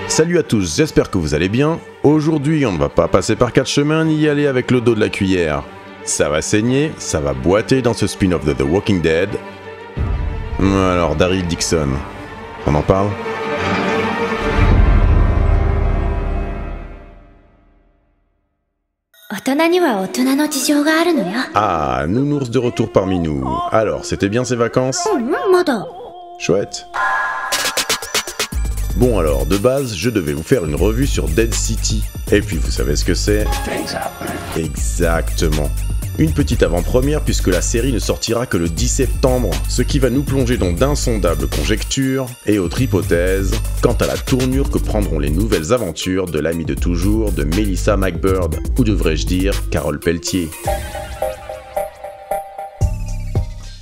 Salut à tous, j'espère que vous allez bien. Aujourd'hui, on ne va pas passer par quatre chemins ni y aller avec le dos de la cuillère. Ça va saigner, ça va boiter dans ce spin-off de The Walking Dead. Alors, Daryl Dixon, on en parle ? Ah, nounours de retour parmi nous. Alors, c'était bien ces vacances ? Chouette. Bon alors, de base, je devais vous faire une revue sur Dead City. Et puis, vous savez ce que c'est ? Exactement. Une petite avant-première puisque la série ne sortira que le 10 septembre, ce qui va nous plonger dans d'insondables conjectures et autres hypothèses quant à la tournure que prendront les nouvelles aventures de l'amie de toujours de Melissa McBurd, ou devrais-je dire Carole Pelletier.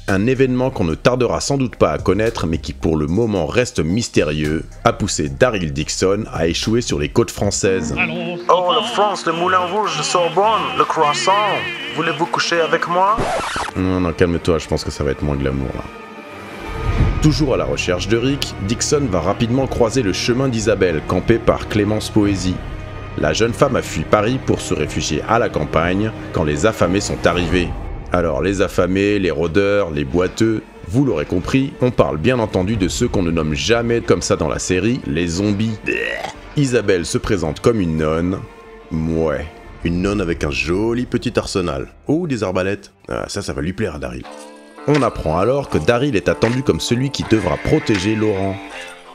Un événement qu'on ne tardera sans doute pas à connaître mais qui pour le moment reste mystérieux, a poussé Daryl Dixon à échouer sur les côtes françaises. Oh la France, le Moulin Rouge, le Sorbonne, le croissant, voulez-vous coucher avec moi ? Non, calme-toi, je pense que ça va être moins glamour là. Toujours à la recherche de Rick, Dixon va rapidement croiser le chemin d'Isabelle, campé par Clémence Poésy. La jeune femme a fui Paris pour se réfugier à la campagne quand les affamés sont arrivés. Alors les affamés, les rôdeurs, les boiteux, vous l'aurez compris, on parle bien entendu de ceux qu'on ne nomme jamais comme ça dans la série, les zombies. Isabelle se présente comme une nonne. Ouais, une nonne avec un joli petit arsenal. Oh, des arbalètes. Ah, ça va lui plaire à Daryl. On apprend alors que Daryl est attendu comme celui qui devra protéger Laurent.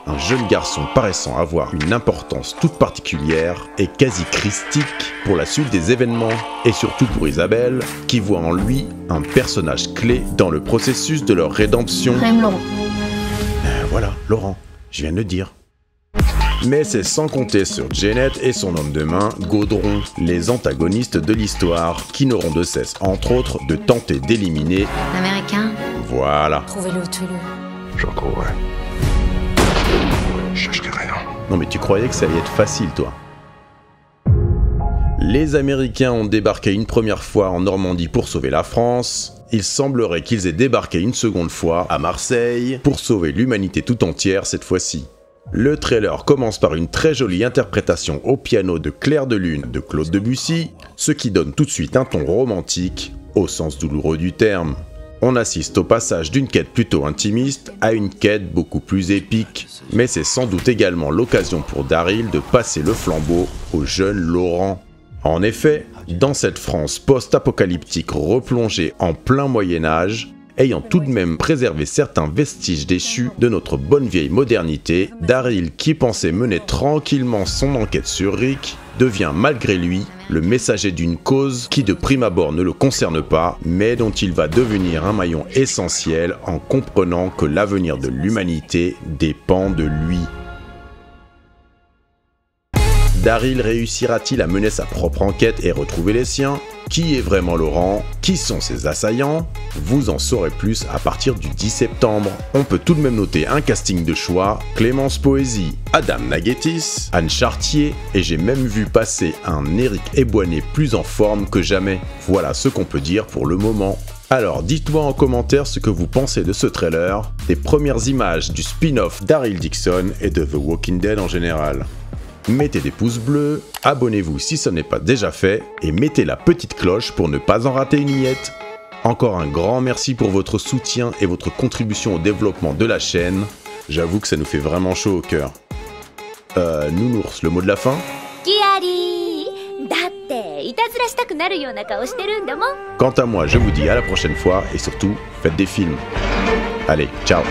Un jeune garçon paraissant avoir une importance toute particulière et quasi christique pour la suite des événements, et surtout pour Isabelle, qui voit en lui un personnage clé dans le processus de leur rédemption. Voilà, Laurent, je viens de le dire. Mais c'est sans compter sur Janet et son homme de main, Gaudron, les antagonistes de l'histoire, qui n'auront de cesse, entre autres, de tenter d'éliminer... L'Américain. Voilà. Trouvez-le, tuez-le. J'en trouverai. Je chercherai rien. Non mais tu croyais que ça allait être facile, toi. Les Américains ont débarqué une première fois en Normandie pour sauver la France. Il semblerait qu'ils aient débarqué une seconde fois à Marseille pour sauver l'humanité tout entière cette fois-ci. Le trailer commence par une très jolie interprétation au piano de Clair de Lune de Claude Debussy, ce qui donne tout de suite un ton romantique, au sens douloureux du terme. On assiste au passage d'une quête plutôt intimiste à une quête beaucoup plus épique, mais c'est sans doute également l'occasion pour Daryl de passer le flambeau au jeune Laurent. En effet, dans cette France post-apocalyptique replongée en plein Moyen-Âge, ayant tout de même préservé certains vestiges déchus de notre bonne vieille modernité, Daryl, qui pensait mener tranquillement son enquête sur Rick, devient malgré lui le messager d'une cause qui de prime abord ne le concerne pas, mais dont il va devenir un maillon essentiel en comprenant que l'avenir de l'humanité dépend de lui. Daryl réussira-t-il à mener sa propre enquête et retrouver les siens ? Qui est vraiment Laurent ? Qui sont ses assaillants ? Vous en saurez plus à partir du 10 septembre. On peut tout de même noter un casting de choix, Clémence Poésy, Adam Nagetis, Anne Chartier, et j'ai même vu passer un Éric Eboinet plus en forme que jamais. Voilà ce qu'on peut dire pour le moment. Alors dites-moi en commentaire ce que vous pensez de ce trailer, des premières images du spin-off Daryl Dixon et de The Walking Dead en général. Mettez des pouces bleus, abonnez-vous si ce n'est pas déjà fait, et mettez la petite cloche pour ne pas en rater une miette. Encore un grand merci pour votre soutien et votre contribution au développement de la chaîne. J'avoue que ça nous fait vraiment chaud au cœur. Nounours, le mot de la fin ? Quant à moi, je vous dis à la prochaine fois, et surtout, faites des films. Allez, ciao.